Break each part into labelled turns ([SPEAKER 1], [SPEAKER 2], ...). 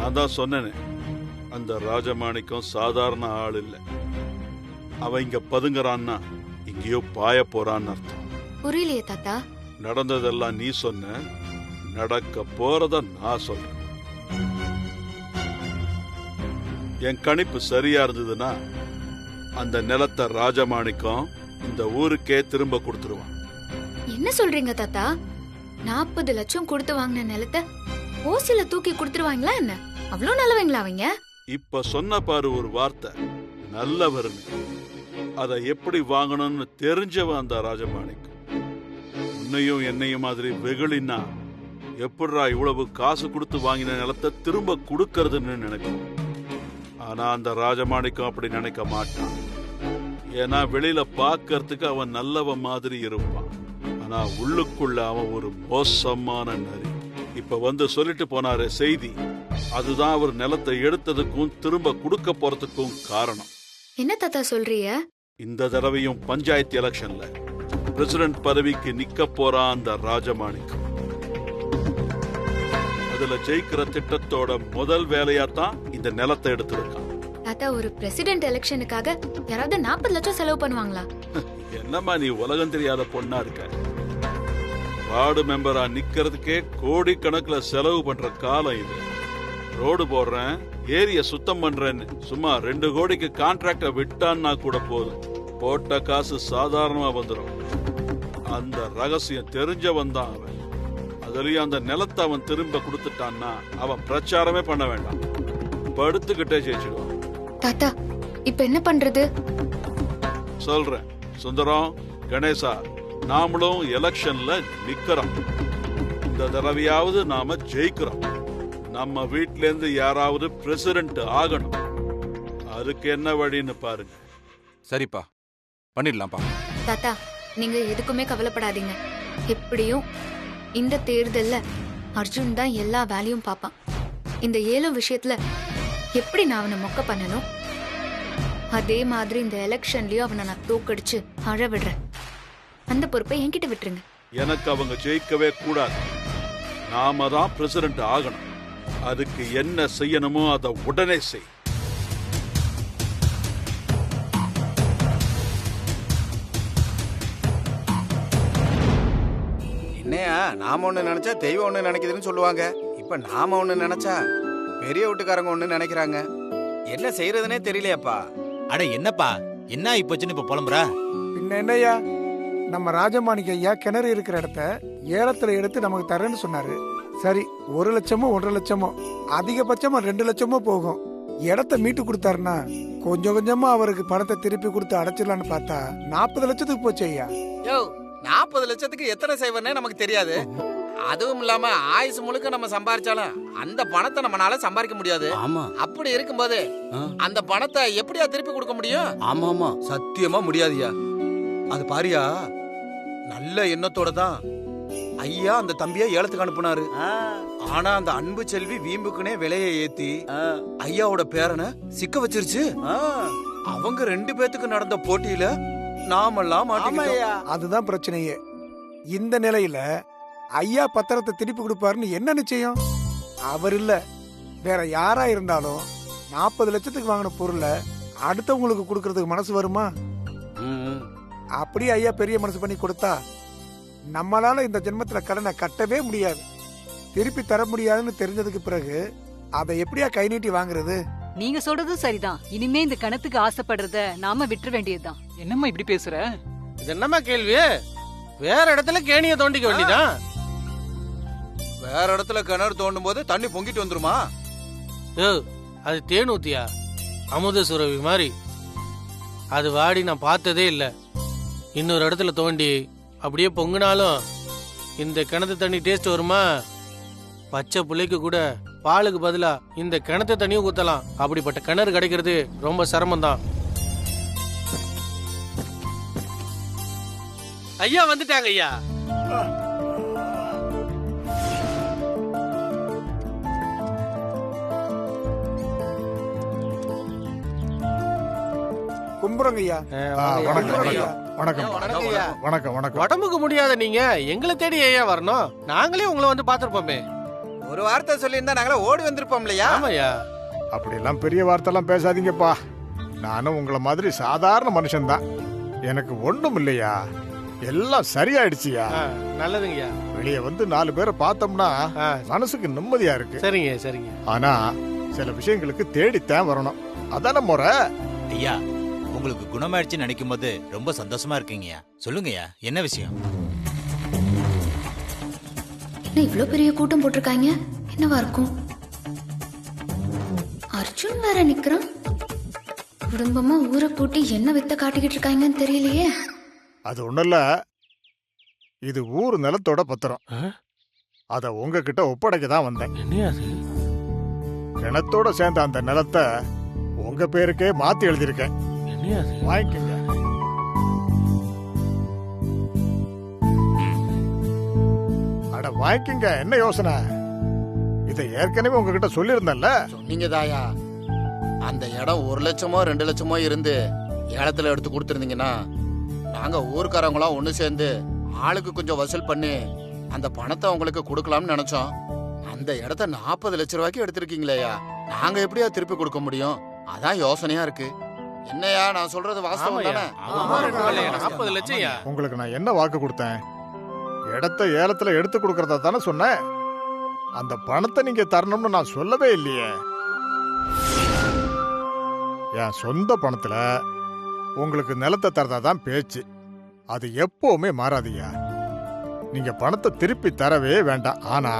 [SPEAKER 1] நான் தான் சொன்னேனே, அந்த ராஜமாணிக்கம் சாதாரண ஆள் இல்லை. அவன் இங்க பதுங்குறான்னா இங்கேயோ பாய போறான்னு அர்த்தம்.
[SPEAKER 2] புரியலையே தாத்தா.
[SPEAKER 1] நடந்ததெல்லாம் நீ சொன்ன, நடக்க போறத நான் சொல்றேன். என் கணிப்பு சரியா இருந்ததுன்னா அந்த நிலத்தை ராஜமாணிக்கம் இந்த ஊருக்கே திரும்ப கொடுத்துருவான்.
[SPEAKER 2] என்ன சொல்றீங்க தாத்தா? 40 லட்சம் கொடுத்து வாங்கின நிலத்தை ஓசில தூக்கி கொடுத்துருவாங்களா என்ன? அவ்வளவு நல்லவங்களா அவங்க?
[SPEAKER 1] இப்ப சொன்ன பாரு ஒரு வார்த்தை, நல்லவர்னு. அதை எப்படி வாங்கணும்னு தெரிஞ்சவன் அந்த ராஜமாணிக்கம். உன்னையும் என்னையும் மாதிரி வெகுளின்னா எப்படிரா இவ்வளவு காசு கொடுத்து வாங்கின நிலத்தை திரும்ப கொடுக்கறதுன்னு நினைப்போம். ஆனா அந்த ராஜமாணிக்கம் அப்படி நினைக்க மாட்டான். ஏன்னா வெளியில பாக்கிறதுக்கு அவன் நல்லவன் மாதிரி இருப்பான். ஆனா உள்ளுக்குள்ள அவன் ஒரு மோசமான நரி. இப்ப வந்து சொல்லிட்டு போனாரு செய்தி, அதுதான் அவர் நிலத்தை எடுத்ததுக்கும் திரும்ப கொடுக்க போறதுக்கும் காரணம்.
[SPEAKER 2] என்ன தாத்தா சொல்றீங்க?
[SPEAKER 1] இந்த தடவையும் பஞ்சாயத்து எலெக்ஷன்ல பிரசிடென்ட் பதவிக்கு நிக்க போறான் அந்த ராஜமாணிக்கம். அதுல ஜெயிக்கிற திட்டத்தோட முதல் வேலையா தான் இந்த நிலத்தை எடுத்திருக்கான்.
[SPEAKER 2] தாத்தா, ஒரு பிரசிடென்ட் எலெக்ஷனுக்காக யாராவது 40 லட்சம் செலவு பண்ணுவாங்களா?
[SPEAKER 1] என்னம்மா நீ உலகம் தெரியாத பொண்ணா இருக்க? வார்டு மெம்பரா நிக்கிறதுக்கே கோடி கணக்குல செலவு பண்ற காலம் இது. ரோடு போடுறேன், ஏரிய சுத்தம் பண்றேன்னு சும்மா 2 கோடிக்கு கான்ட்ராக்ட விட்டான்னா கூட போதும், போட்ட காசு சாதாரணமா வந்துடும். அந்த ரகசியம் தெரிஞ்சவன் தான் அவன். அதுலயும் அந்த நிலத்தை அவன் திரும்ப கொடுத்துட்டான்னா அவன் பிரச்சாரமே பண்ண வேண்டாம், படுத்துக்கிட்டே ஜெயிச்சிடுவான்.
[SPEAKER 2] தாத்தா, இப்ப என்ன பண்றது?
[SPEAKER 1] சொல்றேன் சுந்தரம், கணேசா, நாமளும் எலெக்ஷன்ல நிக்கிறோம். இந்த தடவையாவது நாம ஜெயிக்கிறோம். நம்ம வீட்ல இருந்து யாராவது பிரசிடென்ட் ஆகணும். அதுக்கு என்ன வழின்னு பாருங்க.
[SPEAKER 3] சரிப்பா, பண்ணிடலாம்ப்பா.
[SPEAKER 2] தாத்தா, நீங்க எதுக்குமே கவலைப்படாதீங்க. எப்படியும் இந்த தேர்தல்ல அர்ஜுன் தான் எல்லா வேலையும் பாப்பான். இந்த 7 விஷயத்துல எப்படி நான் அவனை மொக்க பண்ணணும், அதே மாதிரி இந்த எலெக்ஷன்லயும் அவனை நான் தோக்கடிச்சு அழ விடுறேன். அந்த பொறுப்பை என்கிட்ட விட்டுருங்க.
[SPEAKER 1] எனக்கு அவங்க ஜெயிக்கவே கூடாது. நாம தான் பிரசிடென்ட் ஆகணும். அதுக்கு என்ன செய்யணுமோ அதை உடனே செய்.
[SPEAKER 4] என்னையா, நாம ஒண்ணு நினைச்சா தெய்வம் ஒண்ணு நினைக்குதுன்னு சொல்லுவாங்க. இப்ப நாம ஒண்ணு நினைச்சா பெரிய வீட்டுக்காரங்க ஒண்ணு நினைக்கிறாங்க. என்ன செய்யறதுனே தெரியலையாப்பா.
[SPEAKER 5] அட என்னப்பா, என்ன ஆயிப்போச்சுன்னு இப்ப புலம்புறா?
[SPEAKER 6] பின்ன என்னய்யா, நம்ம ராஜமாணிக்க ஐயா கிணறு இருக்கிற இடத்த ஏலத்துல எடுத்து நமக்கு தரேன்னு சொன்னாரு. சரி, 1 லட்சமோ 1.5 லட்சமோ அதிகபட்சமா 2 லட்சமோ போகும். இடத்த மீட்டு கொடுத்தாருன்னா கொஞ்சம் கொஞ்சமா அவருக்கு பணத்தை திருப்பி கொடுத்து அடைச்சிடலான்னு பார்த்தா 40 லட்சத்துக்கு போச்சு ஐயா.
[SPEAKER 4] 40 லட்சத்துக்கு எத்தனை செய்வனே நமக்கு தெரியாது. அதுவும் இல்லாம ஆயுசு முழுக்க நம்ம சம்பாரிச்சாலும் அந்த பணத்தை நம்மளால சம்பாதிக்க முடியாது.
[SPEAKER 7] ஆமா,
[SPEAKER 4] அப்படி இருக்கும்போது அந்த பணத்தை எப்படியா திருப்பி கொடுக்க முடியும்?
[SPEAKER 7] ஆமா ஆமா,
[SPEAKER 4] சத்தியமா முடியாதுயா. அது பாரியா, நல்ல எண்ணத்தோட தான் ஐயா அந்த தம்பியை ஏலத்துக்கு அனுப்புனாரு. ஆனா அந்த அன்பு செல்வி வீம்புக்குனே விலையை ஏத்தி ஐயாவோட பேரனை சிக்க வச்சிருச்சு. அவங்க 2 பேத்துக்கு நடந்த போட்டியில நாமெல்லாம் மாட்டிக்கிட்டோம்.
[SPEAKER 6] அதுதான் பிரச்சனையே. இந்த நிலையில ஐயா பத்திரத்தை திருப்பி கொடுப்பாருன்னு என்ன நிச்சயம்? அவர் இல்ல, வேற யாரா இருந்தாலும் 40 லட்சத்துக்கு வாங்கின பொருளை அடுத்தவங்களுக்கு கொடுக்கறதுக்கு மனசு வருமா? அப்படியே ஐயா பெரிய மனசு பண்ணி கொடுத்தா நம்மளால இந்த ஜென்மத்துல கடனை கட்டவே முடியாது. திருப்பி தர முடியாதுன்னு தெரிஞ்சதுக்கு பிறகு அதை எப்படியா கை நீட்டி வாங்குறது?
[SPEAKER 8] நீங்க சொல்றதும் சரிதான். இனிமே இந்த கணத்துக்கு ஆசைப்படுறத நாம விட்டுற வேண்டியதுதான்.
[SPEAKER 9] என்னம்மா இப்படி பேசுற?
[SPEAKER 10] இது என்னம்மா கேள்வி? வேற இடத்துல கேணிய தோண்டிக்க வேண்டியதான்.
[SPEAKER 4] வேற இடத்துல கிணறு தோண்டும் போது தண்ணி பொங்கிட்டு வந்துருமா?
[SPEAKER 10] அது தேனூத்தியா, அமுத சுரவி மாதிரி. அது வாடி நான் பார்த்ததே இல்லை. இன்னொரு இடத்துல தோண்டி அப்படியே பொங்குனாலும் இந்த கிணத்து தண்ணி டேஸ்ட் வருமா? பச்சை புள்ளைக்கு கூட பாலுக்கு பதிலா இந்த கிணத்து தண்ணியும் ஊத்தலாம். அப்படிப்பட்ட கிணறு கிடைக்கிறது ரொம்ப சிரமம் தான். ஐயா வந்துட்டாங்க ஐயா.
[SPEAKER 6] கும்புறங்க ஐயா.
[SPEAKER 10] உடம்புக்கு முடியாத நீங்க எங்களை தேடி ஐயா வரணும். நாங்களே உங்களை வந்து பாத்துருப்போமே.
[SPEAKER 4] ஒரு வார்த்தை சொல்லியிருந்தா நாங்களே ஓடி வந்திருப்போம் இல்லையா?
[SPEAKER 10] ஆமாய்யா.
[SPEAKER 6] அப்படியெல்லாம் பெரிய வார்த்தைலாம் பேசாதீங்கப்பா. நானும் உங்களை மாதிரி சாதாரண மனுஷன்தான். எனக்கு ஒண்ணும் இல்லையா, எல்லாம் சரியாயிடுச்சியா.
[SPEAKER 10] நல்லதுங்கய்யா.
[SPEAKER 6] வெளியே வந்து 4 பேரை பார்த்தோம்னா மனசுக்கு நிம்மதியா இருக்கு.
[SPEAKER 10] சரிங்க சரிங்க.
[SPEAKER 6] ஆனா சில விஷயங்களுக்கு தேடித்தான் வரணும். அதான முறை.
[SPEAKER 5] ஐயா, உங்களுக்கு குணமாயிடுச்சுன்னு நினைக்கும் போது ரொம்ப சந்தோஷமா இருக்கீங்கய்யா. சொல்லுங்கய்யா, என்ன விஷயம்?
[SPEAKER 2] என்ன இவ்ளோ பெரிய கூட்டம் போட்டிருக்காங்க? என்னவா இருக்கும்? அர்ஜுன் வேற நிக்கிறான். குடும்பமா ஊரை கூட்டி என்ன வித்த காட்டிக்கிட்டு இருக்காங்கன்னு தெரியலையே.
[SPEAKER 6] அது ஒண்ணும் இல்ல, இது ஊர் நிலத்தோட பத்திரம். அத உங்ககிட்ட ஒப்படைக்க தான் வந்தேன்.
[SPEAKER 10] என்னையா அது?
[SPEAKER 6] கிணத்தோட சேர்ந்த அந்த நிலத்தை உங்க பேருக்கே மாத்தி எழுதியிருக்கேன்.
[SPEAKER 10] என்னையா அது?
[SPEAKER 6] வாங்கிக்கங்க. அட வாங்கிக்கங்க, என்ன யோசனை? இதை ஏற்கனவே உங்ககிட்ட சொல்லியிருந்தேன்ல.
[SPEAKER 4] சொன்னீங்க தாயா, அந்த இடம் 1 லட்சமோ 2 லட்சமோ இருந்து ஏலத்துல எடுத்து கொடுத்துருந்தீங்கன்னா நாங்க ஊர்க்காரங்களாம் ஒண்ணு சேர்ந்து ஆளுக்கு கொஞ்சம் வசூல் பண்ணி அந்த பணத்தை உங்களுக்கு கொடுக்கலாம்னு நினைச்சோம். அந்த இடத்த 40 லட்சம் ரூபாய்க்கு எடுத்திருக்கீங்களேயா, நாங்க எப்படியா திருப்பி கொடுக்க முடியும்? அதான் யோசனையா இருக்கு. என்னையா நான் சொல்றது வாஸ்தவம் தானே?
[SPEAKER 10] 40 லட்சம்யா.
[SPEAKER 6] உங்களுக்கு நான் என்ன வாக்கு கொடுத்தேன்? இடத்த ஏலத்துல எடுத்து கொடுக்கறதா தானே சொன்னேன். அந்த பணத்தை நீங்க தரணும்னு நான் சொல்லவே இல்லையே. என் சொந்த பணத்துல உங்களுக்கு நிலத்தை தரதா தான் பேச்சு. அது எப்பவுமே மாறாதீங்க. நீங்க பணத்தை திருப்பி தரவே வேண்டாம். ஆனா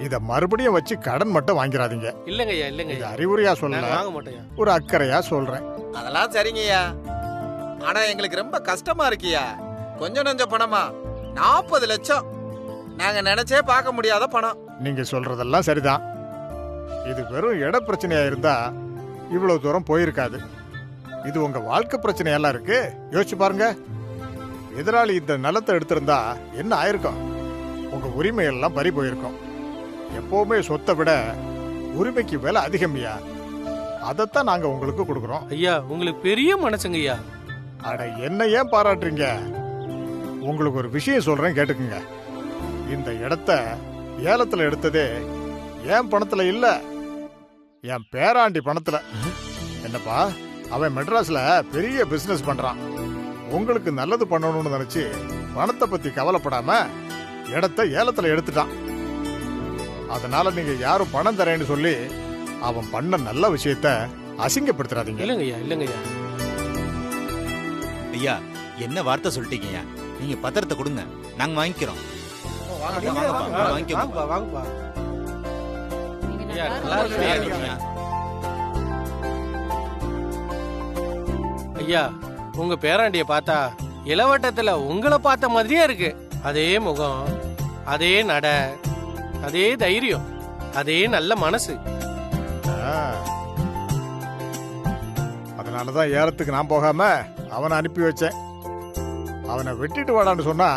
[SPEAKER 6] இத மறுபடியும் வச்சு கடன் மட்டும் வாங்கிடாதீங்க.
[SPEAKER 10] இல்லங்கய்யா இல்லங்க.
[SPEAKER 6] இது அறிவுரையா சொல்ல,
[SPEAKER 10] வாங்க மாட்டேயா.
[SPEAKER 6] ஒரு அக்கறையா சொல்றேன்.
[SPEAKER 4] அதெல்லாம் சரிங்கய்யா, ஆனா எங்களுக்கு ரொம்ப கஷ்டமா இருக்குயா. கொஞ்சம் நஞ்ச பணமா 40 லட்சம் நாங்க நினைச்சே பார்க்க முடியாத பணம்.
[SPEAKER 6] நீங்க சொல்றதெல்லாம் சரிதான். இது வெறும் இட பிரச்சனையா இருந்தா இவ்வளவு தூரம் போயிருக்காது. இது உங்க வாழ்க்கை பிரச்சனையெல்லாம் இருக்கு. யோசிச்சு பாருங்க. எதிராளி இந்த நிலத்தை எடுத்திருந்தா என்ன ஆயிருக்கும்? உங்க உரிமை எல்லாம் பறி போயிருக்கும். எப்பவுமே சொத்தை விட உரிமைக்கு விலை அதிகம்யா. அதைத்தான் நாங்க உங்களுக்கு கொடுக்கறோம்.
[SPEAKER 10] ஐயா, உங்களுக்கு பெரிய மனசுங்க ஐயா.
[SPEAKER 6] அட என்ன ஏன் பாராட்டுறீங்க? உங்களுக்கு ஒரு விஷயம் சொல்றேன், கேட்டுக்குங்க. இந்த இடத்த ஏலத்துல எடுத்ததே என் பணத்துல இல்ல, என் பேராண்டி பணத்துல. என்னப்பா, அவன் மெட்ராஸ்ல பெரிய பிசினஸ் பண்றான். உங்களுக்கு நல்லது பண்ணணும்னு நினைச்சு பணத்தை பத்தி கவலைப்படாம இடத்த ஏலத்துல எடுத்துட்டான். அதனால நீங்க யாரும் பணம் தரேன்னு சொல்லி அவன் பண்ண நல்ல விஷயத்த அசிங்கப்படுத்துறாதீங்க.
[SPEAKER 10] இல்லங்கய்யா இல்லங்கய்யா.
[SPEAKER 5] ஐயா, என்ன வார்த்தை சொல்லிட்டீங்கய்யா? நீங்க பத்திரத்தை கொடுங்க, நாங்க வாங்கிக்கிறோம். வாங்கிக்கோங்க.
[SPEAKER 10] வாங்கப்பா. ஐயா, நல்லா
[SPEAKER 5] ஐயா,
[SPEAKER 10] இருக்கு.
[SPEAKER 5] நீங்க
[SPEAKER 10] ஐயா, உங்க பேராண்டிய பார்த்தா இளவட்டத்துல உங்களை பார்த்த மாதிரியே இருக்கு. அதே முகம், அதே நட, அதே தைரியம், அதே நல்ல மனசு.
[SPEAKER 6] அதனாலதான் ஏலத்துக்கு நான் போகாம அவனை அனுப்பி வச்சேன். அவனை வெட்டிட்டு வாடான்னு சொன்னா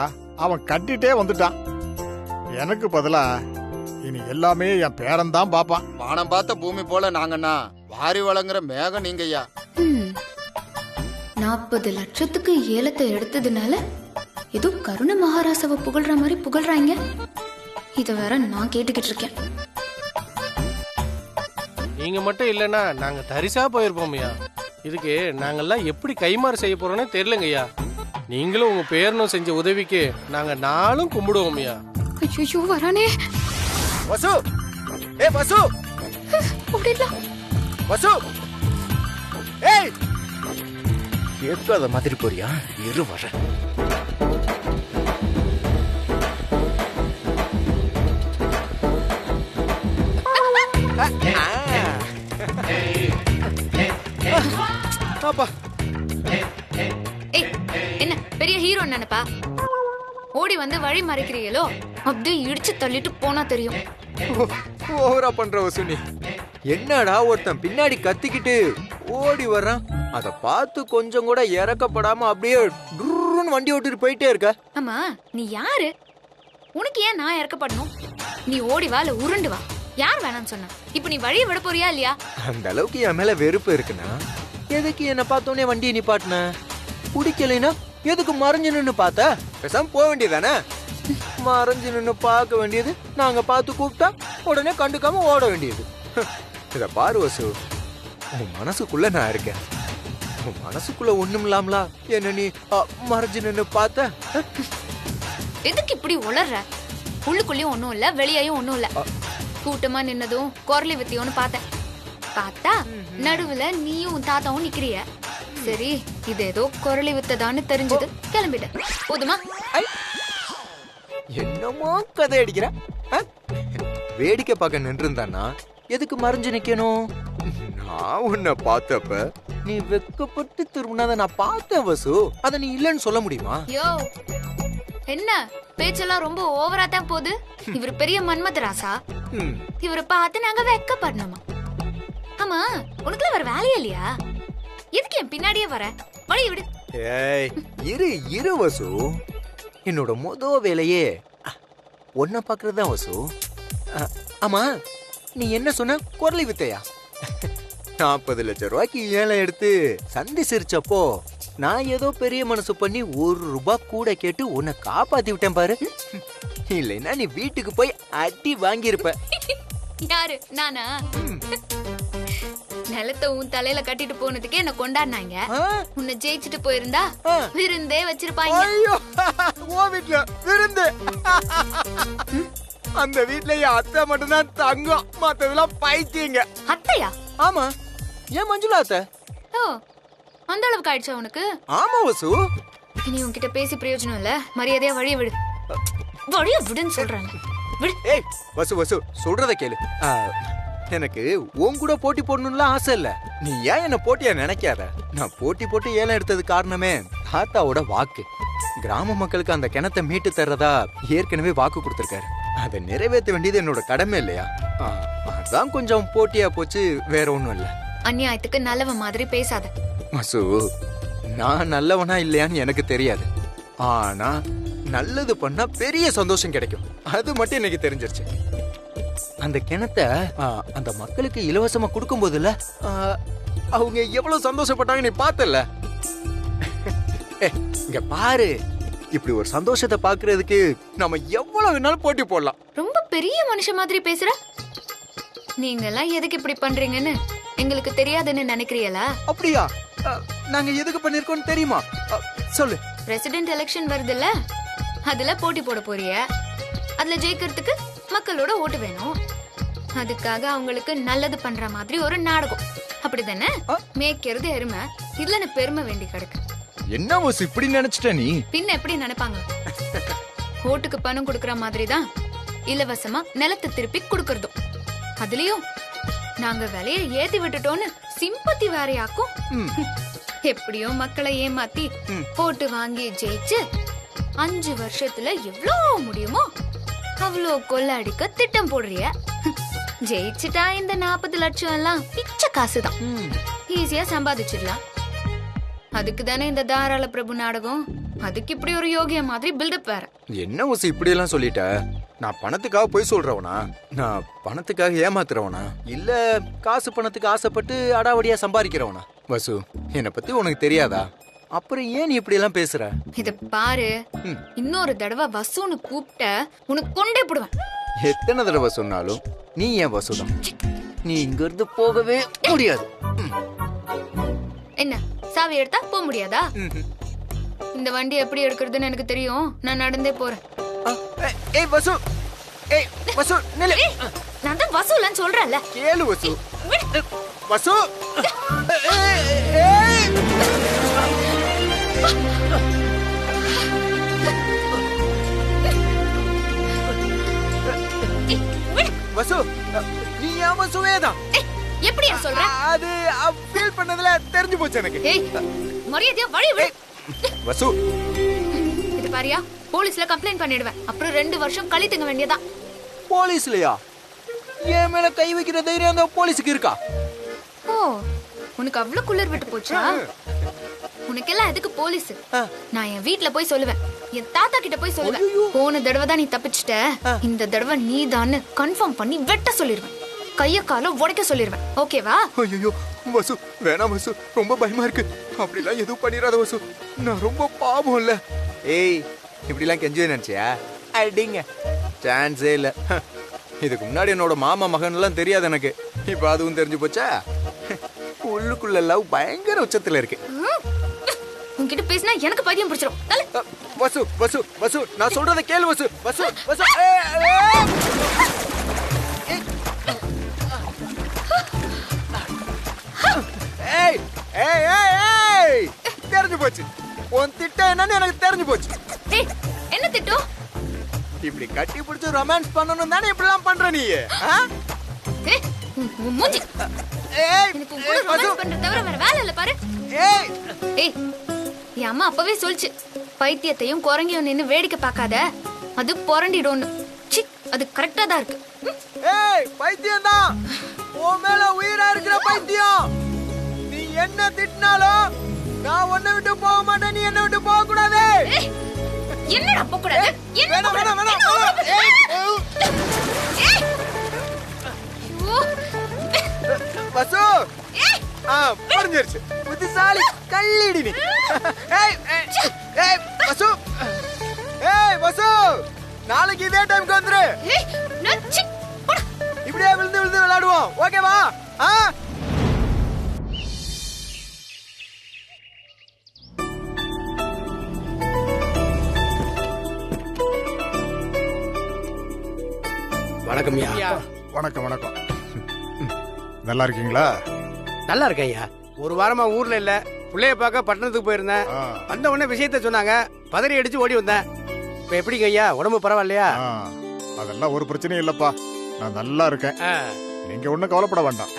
[SPEAKER 6] அவன் கட்டிட்டே வந்துட்டான். எனக்கு பதிலா இனி எல்லாமே என் பேரன் தான் பாப்பான்.
[SPEAKER 4] வானம் பார்த்த பூமி போல நாங்கன்னா வாரி வழங்குற மேகம் நீங்கய்யா.
[SPEAKER 2] 40 லட்சத்துக்கு ஏலத்தை எடுத்ததுனால ஏதோ கருண மகாராசாவை புகழ்ற மாதிரி புகழ்றாங்க. இத வேற நான் கேட்டுக்கிட்டு இருக்கேன்.
[SPEAKER 10] நீங்க மட்டும் இல்லைன்னா நாங்க தரிசா போயிருப்போம்யா. இதுக்கு நாங்கெல்லாம் எப்படி கைமாறு செய்ய போறோம்னு தெரியலங்கய்யா. நீங்களும் உங்க பேரனும் செஞ்ச உதவிக்கு நாங்க நாளும் கும்பிடுவோம்யா.
[SPEAKER 2] ஐயோ வரானே.
[SPEAKER 4] வசு, ஏ வசு,
[SPEAKER 2] ஓடிடலாம்.
[SPEAKER 4] வசு, ஏய்,
[SPEAKER 7] கேட்காத மாதிரி போறியா? இரு வர.
[SPEAKER 2] ஏய், என்ன பெரிய ஹீரோ நினைப்பா? ஓடி வந்து வழி மறைக்கிறீங்களோ? அப்படியே இடிச்சு தள்ளிட்டு போனா தெரியும்.
[SPEAKER 7] ஓவரா பண்ற வசுனி. என்னடா ஒருத்தன் பின்னாடி கத்திக்கிட்டு ஓடி வர்றான், அத பார்த்து கொஞ்சம் கூட இறக்கப்படாம அப்படியே டுர்ருன்னு வண்டி ஓட்டிட்டு போயிட்டே இருக்க.
[SPEAKER 2] ஆமா, நீ யாரு? உனக்கு ஏன் நான் இறக்கப்படணும்? நீ ஓடி வா, இல்ல உருண்டு வா. யார் வேணாம்னு சொன்னா? இப்ப நீ வழியை விட போறியா இல்லையா?
[SPEAKER 7] அந்த அளவுக்கு என் மேல வெறுப்பு இருக்குன்னா எதுக்கு என்ன பார்த்தோன்னே வண்டியை நிப்பாட்டின? பிடிக்கலைன்னா எதுக்கு மறைஞ்சு நின்னு பார்த்த? பேசாம போக வேண்டியதானே? மறைஞ்சு நின்னு பார்க்க வேண்டியது, நாங்க பார்த்து கூப்பிட்டா உடனே கண்டுக்காம ஓட வேண்டியது. இத பாரு வசு, உன் மனசுக்குள்ள நான் இருக்கேன். உன் மனசுக்குள்ள ஒண்ணும் இல்லாமலா என்ன நீ மறைஞ்சு நின்னு பார்த்த?
[SPEAKER 2] எதுக்கு இப்படி உளர்ற? உள்ளுக்குள்ளயும் ஒண்ணும் இல்ல, வெளியேயும் ஒண்ணும் இல்ல. கூட்டமா நின்னதும் குரலி வித்தியோன்னு பார்த்தேன். பார்த்தா நடுவுல நீயும் உன் தாத்தாவும் நிக்கிறிய. சரி, இது ஏதோ குரலி வித்ததான்னு தெரிஞ்சது, கிளம்பிட்டேன். போதுமா?
[SPEAKER 7] என்னமோ கதை அடிக்கிற. வேடிக்கை பார்க்க நின்று இருந்தானா எதுக்கு மறைஞ்சு நிக்கணும்? நான் உன்னை பார்த்தப்ப நீ வெக்கப்பட்டு திரும்பினத நான் பார்த்தேன் வசு. அத நீ இல்லன்னு சொல்ல முடியுமா?
[SPEAKER 2] யோ, என்ன பேச்செல்லாம் ரொம்ப ஓவரா தான் போகுது. இவர் பெரிய மன்மதராசா. இவரை பார்த்து நாங்க வெக்கப்படணுமா? ஆமா, உனக்குலாம் வேற வேலையே இல்லையா? எதுக்கு என் பின்னாடியே வர? வழி விடு.
[SPEAKER 7] ஏய், இரு வசு. என்னோட வேலையே ஒன்ன பாக்குறதுதான் வசு. ஆமா, நீ என்ன சொன்ன? குரலி வித்தையா? 40 லட்சம் ரூபாய்க்கு ஏழை எடுத்து சந்தி சிரிச்சப்போ நான் ஏதோ பெரிய மனசு பண்ணி 1 ரூபாய் கூட கேட்டு உன்னை காப்பாத்தி விட்டேன் பாரு. இல்லைன்னா நீ வீட்டுக்கு போய் அடி வாங்கியிருப்ப.
[SPEAKER 2] யாரு? நானா? நிலத்தை உன் தலையில கட்டிட்டு போனதுக்கே என்ன கொண்டாடினாங்க. உன்னை ஜெயிச்சுட்டு போயிருந்தா விருந்தே வச்சிருப்பாங்க.
[SPEAKER 7] ஐயோ, ஓ வீட்ல விருந்து. அந்த வீட்ல என் அத்தை மட்டும்தான் தங்கம், மத்ததெல்லாம் பைத்தியங்க.
[SPEAKER 2] அத்தையா?
[SPEAKER 7] ஆமா. ஏன் மஞ்சுளா அத்தை?
[SPEAKER 2] ஓ, அந்த அளவுக்கு ஆயிடுச்சா உனக்கு?
[SPEAKER 7] ஆமா வசு.
[SPEAKER 2] இனி உன்கிட்ட பேசி பிரயோஜனம் இல்ல. மரியாதையா வழிய விடு. வழிய விடுன்னு சொல்றாங்க. விடு.
[SPEAKER 7] ஏய் வசு, சொல்றத கேளு. எனக்கு உன் கூட போட்டி போடணும்லாம் ஆசை இல்ல. நீ ஏன் என்ன போட்டியா நினைக்காத. நான் போட்டி போட்டு ஏலம் எடுத்தது காரணமே தாத்தாவோட வாக்கு. கிராம மக்களுக்கு அந்த கிணத்தை மீட்டு தர்றதா ஏற்கனவே வாக்கு கொடுத்திருக்காரு. அதை நிறைவேற்ற வேண்டியது என்னோட கடமை இல்லையா? அதான் கொஞ்சம் போட்டியா போச்சு, வேற ஒண்ணும் இல்ல.
[SPEAKER 2] அநியாயத்துக்கு நல்லவ மாதிரி பேசாத
[SPEAKER 7] வசு. நான் நல்லவனா இல்லையான்னு எனக்கு தெரியாது. ஆனா நல்லது பண்ணா பெரிய சந்தோஷம் கிடைக்கும், அது மட்டும் எனக்கு தெரிஞ்சிருச்சு. அந்த கிணத்தை அந்த மக்களுக்கு இலவசமா கொடுக்கும் போதுல அவங்க எவ்வளவு சந்தோஷப்பட்டாங்க நீ பார்த்தல. இங்க பாரு, இப்படி ஒரு சந்தோஷத்தை பாக்குறதுக்கு நம்ம எவ்வளவு வேணாலும் போட்டி போடலாம்.
[SPEAKER 2] ரொம்ப பெரிய மனுஷன் மாதிரி பேசுற. நீங்க எல்லாம் எதுக்கு இப்படி பண்றீங்கன்னு எங்களுக்கு தெரியாதுன்னு நினைக்கிறீங்களா?
[SPEAKER 7] அப்படியா? நாங்க எதுக்கு பண்ணிருக்கோம் தெரியுமா? சொல்லு.
[SPEAKER 2] பிரசிடென்ட் எலெக்ஷன் வருதுல்ல, அதுல போட்டி போட போறிய. அதுல ஜெயிக்கிறதுக்கு மக்களோட ஓட்டு வேணும். அதுக்காக அவங்களுக்கு நல்லது பண்ற மாதிரி ஒரு நாடகம், அப்படிதானே? மேய்க்கிறது எருமை, இதுல எனக்கு பெருமை வேண்டி கிடக்கு.
[SPEAKER 7] என்ன வசு இப்படி நினைச்சிட்ட நீ?
[SPEAKER 2] பின்ன எப்படி நினைப்பாங்க? ஓட்டுக்கு பணம் கொடுக்கற மாதிரி தான் இலவசமா நிலத்தை திருப்பி கொடுக்கறதும். அதுலயும் நாங்க விலையை ஏத்தி விட்டுட்டோன்னு சிம்பத்தி வேறையாக்கும். எப்படியோ மக்களை ஏமாத்தி போட்டு வாங்கி ஜெயிச்சு 5 வருஷத்துல எவ்வளவு முடியுமோ அவ்வளோ கொள்ள அடிக்க திட்டம் போடுறிய. ஜெயிச்சுட்டா இந்த 40 லட்சம் எல்லாம் பிச்சை காசுதான், ஈஸியா சம்பாதிச்சிடலாம். அதுக்கு தானே இந்த தாராள பிரபு நாடகம். அதுக்கு இப்படி ஒரு யோகிய மாதிரி பில்டப் வேற.
[SPEAKER 7] என்ன வசு இப்படி எல்லாம் சொல்லிட்ட? நான் பணத்துக்காக போய் சொல்றவனா? நான் பணத்துக்காக ஏமாத்துறவனா? இல்ல காசு பணத்துக்கு ஆசைப்பட்டு அடாவடியா சம்பாதிக்கிறவனா? வசு, என்னை பத்தி உனக்கு தெரியாதா? அப்புறம் ஏன் நீ இப்படி எல்லாம் பேசுற?
[SPEAKER 2] இத பாரு, இன்னொரு தடவை வசுன்னு கூப்பிட்ட உனக்கு கொண்டே போடுவேன்.
[SPEAKER 7] எத்தனை தடவை சொன்னாலும் நீ ஏன் வசுதான். நீ இங்க இருந்து போகவே முடியாது.
[SPEAKER 2] என்ன சாவி எடுத்தா போக முடியாதா? இந்த வண்டி எப்படி எடுக்கிறதுன்னு எனக்கு தெரியும், நான் நடந்தே போறேன்.
[SPEAKER 7] ஏய் வசு, ஏய் வசு நில்லு.
[SPEAKER 2] நான் தான் வசு இல்லன்னு சொல்றேன்ல.
[SPEAKER 7] கேளு வசு. வசு. வசு, நீ ஏன் வசுவேதான்?
[SPEAKER 2] எப்படியா சொல்ற?
[SPEAKER 7] அது ஃபீல் பண்ணதுல தெரிஞ்சு போச்சு எனக்கு.
[SPEAKER 2] ஏய், மரியாதையா வழி விடு.
[SPEAKER 7] வசு,
[SPEAKER 2] இது பாரியா, போலீஸ்ல கம்ப்ளைண்ட் பண்ணிடுவேன். அப்புறம் 2 வருஷம் கழித்துங்க வேண்டியதா.
[SPEAKER 7] போலீஸ்லயா? என் மேல கை வைக்கிற தைரியம் அந்த போலீஸுக்கு இருக்கா?
[SPEAKER 2] ஓ, உனக்கு அவ்வளவு குளிர் விட்டு போச்சா? உனக்கெல்லாம் எதுக்கு போலீஸ்? நான் என் வீட்ல போய் சொல்லுவேன், என் தாத்தா கிட்ட போய் சொல்லுவேன். போன தடவை தான் நீ தப்பிச்சிட்ட, இந்த தடவை நீ தான் கன்ஃபார்ம் பண்ணி வெட்ட சொல்லிடுவேன். கைய கால உடைக்க சொல்லிடுவேன். ஓகேவா?
[SPEAKER 7] ஐயோ வசு, வேணாம் வசு, ரொம்ப பயமா இருக்கு. அப்படிலாம் எதுவும் பண்ணிடாத வசு, நான் ரொம்ப பாவம் இல்ல. ஏய், இப்படிலாம் கெஞ்சுவே நினைச்சியா? அடிங்க சான்ஸே இல்ல. இதுக்கு முன்னாடி என்னோட மாமா மகன் எல்லாம் தெரியாது எனக்கு. இப்ப அதுவும் தெரிஞ்சு போச்சா? உள்ளுக்குள்ள லவ் பயங்கர உச்சத்துல இருக்கு.
[SPEAKER 2] உன்கிட்ட பேசினா எனக்கு பைத்தியம் பிடிச்சிரும்.
[SPEAKER 7] வசு வசு வசு நான் சொல்றத கேளு வசு. வசு வசு ஏய் ஏய் ஏய் ஏய் தெரிஞ்சு போச்சு. உன் திட்டம் என்னன்னு எனக்கு தெரிஞ்சு போச்சு.
[SPEAKER 2] ஏய் என்ன திட்டம்?
[SPEAKER 7] இப்படி கட்டி பிடிச்சு ரொமான்ஸ் பண்ணனும் தானே இப்படி எல்லாம் பண்ற நீ?
[SPEAKER 2] ஏய் மூஞ்சி.
[SPEAKER 7] ஏய்
[SPEAKER 2] எனக்கு உன் கூட ரொமான்ஸ் பண்ற தவிர வேற வேலை இல்ல பாரு.
[SPEAKER 7] ஏய்
[SPEAKER 2] ஏய் என் அம்மா அப்பவே சொல்லுச்சு, பைத்தியத்தையும் குரங்கையும் நின்னு வேடிக்கை பார்க்காத, அது புரண்டிடும்னு. சி, அது கரெக்டா தான் இருக்கு.
[SPEAKER 7] ஏய் பைத்தியம் தான். உன் மேல உயிரா இருக்கிற பைத்தியம். நீ என்ன திட்டினாலும் நான் உன்னை விட்டு போக மாட்டேன். நீ என்ன விட்டு போக கூடாது.
[SPEAKER 2] என்னடா போக கூடாது? என்ன
[SPEAKER 7] வேணாம் வேணாம் வேணாம்.
[SPEAKER 2] ஏய்
[SPEAKER 7] வசு புரிஞ்சிருச்சு. புத்திசாலி கல்லிடி நீ. ஏய் ஏய் வசு. ஏய் வசு நாளைக்கு இதே டைம்க்கு வந்துரு.
[SPEAKER 2] ஏய் நச்சி போடா.
[SPEAKER 7] இப்படியே விழுந்து விழுந்து விளையாடுவோம். ஓகேவா?
[SPEAKER 9] வணக்கம் ஐயா.
[SPEAKER 6] வணக்கம் வணக்கம். நல்லா இருக்கீங்களா?
[SPEAKER 9] நல்லா இருக்கேன் ஐயா. ஒரு வாரமா ஊர்ல இல்ல, பிள்ளைய பார்க்க பட்டணத்துக்கு போயிருந்தேன். வந்த உடனே விஷயத்த சொன்னாங்க, பதறி அடிச்சு ஓடி வந்தேன். இப்ப எப்படிங்க ஐயா, உடம்பு பரவாயில்லையா?
[SPEAKER 6] அதெல்லாம் ஒரு பிரச்சனையும் இல்லப்பா, நான் நல்லா இருக்கேன். நீங்க ஒண்ணும் கவலைப்பட வேண்டாம்.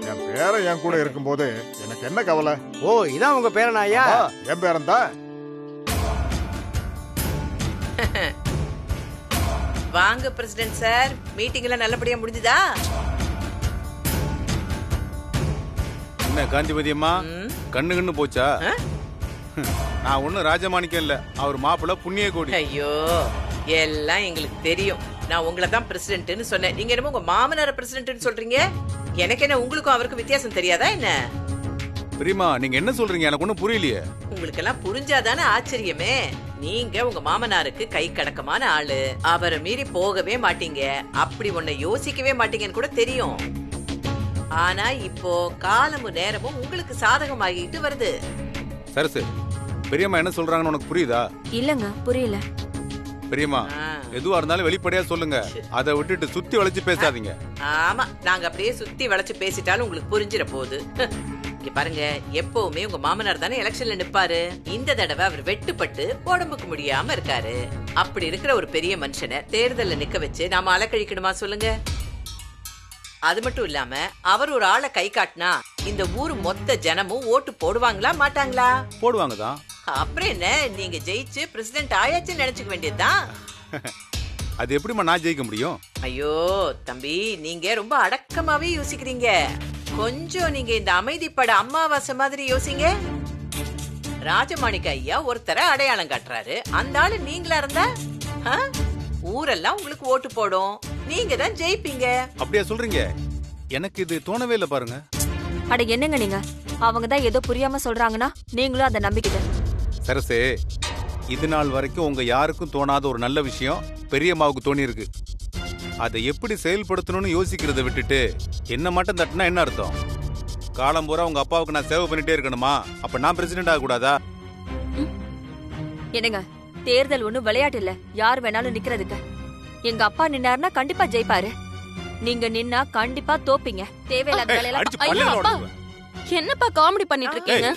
[SPEAKER 6] என் பேரன் என் கூட இருக்கும்போது எனக்கு என்ன கவலை?
[SPEAKER 9] ஓ இதான் உங்க பேரனா ஐயா?
[SPEAKER 6] என் பேரன் தான்.
[SPEAKER 11] வாங்க பிரசிடென்ட் சார், மீட்டிங் எல்லாம் நல்லபடியா முடிஞ்சுதா?
[SPEAKER 3] என்ன காந்திமதி அம்மா, கண்ணு போச்சா? நான் ஒண்ணு ராஜமாணிக்கம் இல்ல, அவர் மாப்பிள்ள புண்ணிய கோடி.
[SPEAKER 11] ஐயோ எல்லாம் எங்களுக்கு தெரியும். நான் உங்களை தான் பிரசிடென்ட்னு சொன்னேன். நீங்க என்னமோ உங்க மாமனார பிரசிடென்ட்னு சொல்றீங்க. எனக்கு என்ன உங்களுக்கும் அவருக்கும் வித்தியாசம் தெரியாதா என்ன?
[SPEAKER 3] பிரியமா நீங்க என்ன சொல்றீங்க? எனக்கு ஒண்ணும் புரியலையே.
[SPEAKER 11] உங்களுக்கு எல்லாம் புரிஞ்சாதானே ஆச்சரியமே. நீங்க உங்க மாமனாருக்கு கை கடக்கமான ஆளு, அவரை மீறி போகவே மாட்டீங்க, அப்படி ஒன்ன யோசிக்கவே மாட்டீங்கன்னு கூட தெரியும். ஆனா இப்போ காலமும் நேரமும் உங்களுக்கு சாதகமாகிட்டு வருது.
[SPEAKER 3] சரசு, பெரியம்மா என்ன சொல்றாங்கன்னு உனக்கு புரியுதா?
[SPEAKER 12] இல்லங்க புரியல.
[SPEAKER 3] பெரியம்மா எதுவா இருந்தாலும் வெளிப்படையா சொல்லுங்க, அதை விட்டுட்டு சுத்தி வளைச்சு பேசாதீங்க.
[SPEAKER 11] ஆமா, நாங்க அப்படியே சுத்தி வளைச்சு பேசிட்டாலும் உங்களுக்கு புரிஞ்சிட போகுது. இங்க பாருங்க, எப்பவுமே உங்க மாமனார் தானே எலெக்ஷன்ல நிப்பாரு. இந்த தடவை அவர் வெட்டுப்பட்டு உடம்புக்கு முடியாம இருக்காரு. அப்படி இருக்கிற ஒரு பெரிய மனுஷனை தேர்தல்ல நிக்க வச்சு நாம அலக்கழிக்கணுமா சொல்லுங்க? அது மட்டும் இல்லாம அவர் ஒரு ஆளை கை காட்டினா இந்த ஊர் மொத்த ஜனமும் ஓட்டு போடுவாங்களா மாட்டாங்களா?
[SPEAKER 3] போடுவாங்க தான்.
[SPEAKER 11] அப்புறம் என்ன, நீங்க ஜெயிச்சு பிரசிடென்ட் ஆயாச்சுன்னு நினைச்சுக்க வேண்டியதுதான்.
[SPEAKER 3] அது எப்படிமா நான் ஜெயிக்க முடியும்?
[SPEAKER 11] ஐயோ தம்பி, நீங்க ரொம்ப அடக்கமாவே யோசிக்கிறீங்க. கொஞ்சம் நீங்க இந்த அமைதிப்பட அம்மாவாசை மாதிரி யோசிங்க. ராஜமாணிக்க ஐயா ஒருத்தர அடையாளம் காட்டுறாரு, அந்த ஆளு நீங்களா இருந்தா ஊரெல்லாம் உங்களுக்கு ஓட்டு போடும், நீங்க தான் ஜெயிப்பீங்க.
[SPEAKER 3] அப்படியா சொல்றீங்க? எனக்கு இது தோணவே இல்ல பாருங்க.
[SPEAKER 12] அட என்னங்க நீங்க, அவங்க தான் ஏதோ புரியாம சொல்றாங்கன்னா நீங்களும் அதை நம்பிக்கிட்ட.
[SPEAKER 3] சரசே, இது நாள் வரைக்கும் உங்க யாருக்கும் தோணாத ஒரு நல்ல விஷயம் பெரியம்மாவுக்கு தோணி இருக்கு. அதை எப்படி செயல்படுத்தணும்னு யோசிக்கிறத விட்டுட்டு என்ன மட்டும் தட்டினா என்ன அர்த்தம்? காலம் பூரா உங்க அப்பாவுக்கு நான் சேவை பண்ணிட்டே இருக்கணுமா? அப்ப நான் பிரசிடென்ட் ஆக கூடாதா?
[SPEAKER 12] என்னங்க, தேர்தல் ஒண்ணும் விளையாட்டு இல்ல, யார் வேணாலும் நிக்கிறதுக்கு. எங்க அப்பா நின்னாருன்னா கண்டிப்பா ஜெயிப்பாரு, நீங்க நின்னா கண்டிப்பா தோப்பீங்க. தேவையில்லாத வேலையெல்லாம்.
[SPEAKER 13] என்னப்பா காமெடி பண்ணிட்டு இருக்கீங்க?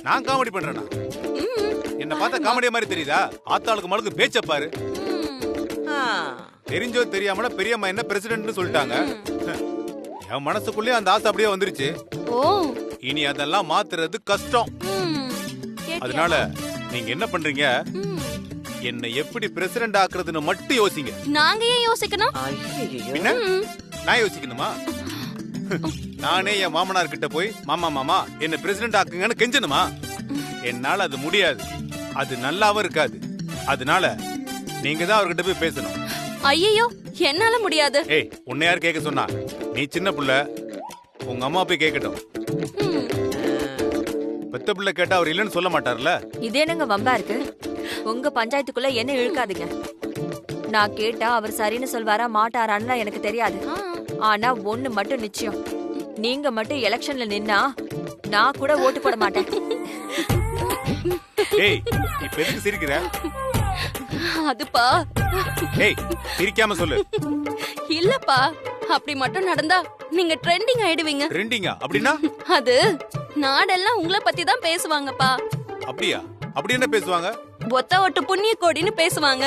[SPEAKER 3] நான் காமெடி பண்றேனா? என்ன பார்த்தா காமெடியா மாதிரி தெரியுதா? ஆத்தாளுக்கு மழுக்கு பேச்ச பாரு. தெரிஞ்சோ தெரியாமல பெரியம்மா என்ன பிரசிடென்ட்னு சொல்லிட்டாங்க. என் மனசுக்குள்ளே அந்த ஆசை அப்படியே வந்துருச்சு. இனி அதெல்லாம் மாத்துறது கஷ்டம். அதனால நீங்க என்ன பண்றீங்க, என்ன எப்படி பிரசிடென்ட் ஆக்குறதுன்னு மட்டும் யோசிங்க.
[SPEAKER 13] நாங்க ஏன் யோசிக்கணும்?
[SPEAKER 3] என்ன நான் யோசிக்கணுமா? நானே என் மாமனார் கிட்ட போய் மாமா மாமா என்ன பிரசிடென்ட் ஆக்குங்கன்னு கெஞ்சணுமா? என்னால அது முடியாது, அது நல்லாவும் இருக்காது. அதனால நீங்க தான் அவர்கிட்ட போய் பேசணும்.
[SPEAKER 13] ஐயோ என்னால முடியாது.
[SPEAKER 3] ஏய், உன்னை யார் கேட்க சொன்னா? நீ சின்ன புள்ள, உங்க அம்மா போய் கேட்கட்டும். பெத்த பிள்ளை கேட்டா அவர் இல்லைன்னு சொல்ல மாட்டார்ல.
[SPEAKER 12] இது என்னங்க வம்பா இருக்கு? உங்க பஞ்சாயத்துக்குள்ள என்ன இழுக்காதீங்க. நான் கேட்டா அவர் சரின்னு சொல்வாரா மாட்டாரான்னு எனக்கு தெரியாது. ஆனா ஒண்ணு மட்டும் நிச்சயம், நீங்க மட்டும் எலெக்ஷன்ல நின்னா நான் கூட ஓட்டு போட மாட்டேன்.
[SPEAKER 3] ஏய் இப்ப எதுக்கு சிரிக்கிற?
[SPEAKER 13] அதுப்பா
[SPEAKER 3] ஏய் சிரிக்காம சொல்லு.
[SPEAKER 13] இல்லப்பா, அப்படி மட்டும் நடந்தா நீங்க ட்ரெண்டிங் ஆயிடுவீங்க.
[SPEAKER 3] ட்ரெண்டிங்கா? அப்படின்னா?
[SPEAKER 13] அது நாடெல்லாம் உங்களை பத்தி தான் பேசுவாங்கப்பா.
[SPEAKER 3] அப்படியா? அப்படி என்ன பேசுவாங்க?
[SPEAKER 13] ஒத்த ஒட்டு புண்ணிய கோடின்னு பேசுவாங்க.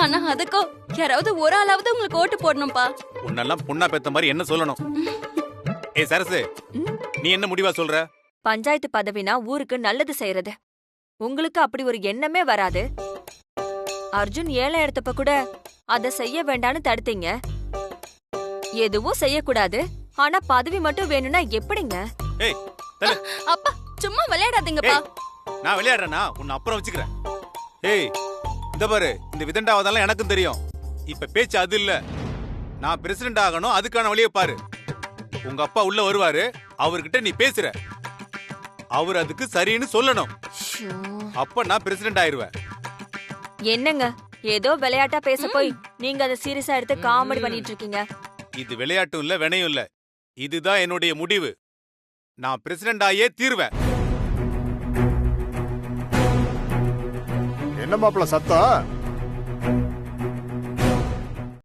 [SPEAKER 13] ஆனா அதுக்கோ யாராவது ஒரு ஆளாவது உங்களுக்கு ஓட்டு போடணும்பா.
[SPEAKER 3] உன்னெல்லாம் பொண்ணா பெத்த மாதிரி என்ன சொல்லணும்? ஏய் சரசு, நீ என்ன முடிவா சொல்ற?
[SPEAKER 12] பஞ்சாயத்து பதவினா ஊருக்கு நல்லது செய்யறது. உங்களுக்கு அப்படி ஒரு எண்ணமே வராது. அர்ஜுன் ஏழை எடுத்தப்ப கூட அத செய்ய வேண்டான்னு தடுத்தீங்க. எதுவும் செய்யக்கூடாது, ஆனா பதவி மட்டும் வேணும்னா எப்படிங்க?
[SPEAKER 3] ஏய் தல,
[SPEAKER 13] அப்பா சும்மா விளையாடாதீங்கப்பா.
[SPEAKER 3] நான் விளையாடுறேனா? உன்னை அப்புறம் வச்சுக்கிறேன். ஏய் இந்த பாரு, இந்த விதண்டாவதெல்லாம் எனக்கும் தெரியும். இப்ப பேச்சு அது இல்ல. நான் பிரசிடென்ட் ஆகணும், அதுக்கான வழியை பாரு. உங்க அப்பா உள்ள வருவாரு, அவர்கிட்ட நீ பேசுற. அவர் அதுக்கு சரின்னு சொல்லணும். அப்ப நான் பிரசிடென்ட் ஆயிருவேன்.
[SPEAKER 12] என்னங்க ஏதோ விளையாட்டா பேச போய் நீங்க அதை சீரியஸா எடுத்து காமெடி பண்ணிட்டு இருக்கீங்க.
[SPEAKER 3] இது விளையாட்டும் இல்ல, வினையும் இல்ல. இதுதான் என்னுடைய முடிவு. நான் பிரசிடென்ட் ஆயே தீர்வேன்.
[SPEAKER 14] என்ன மாப்பிள்ள சத்தம்?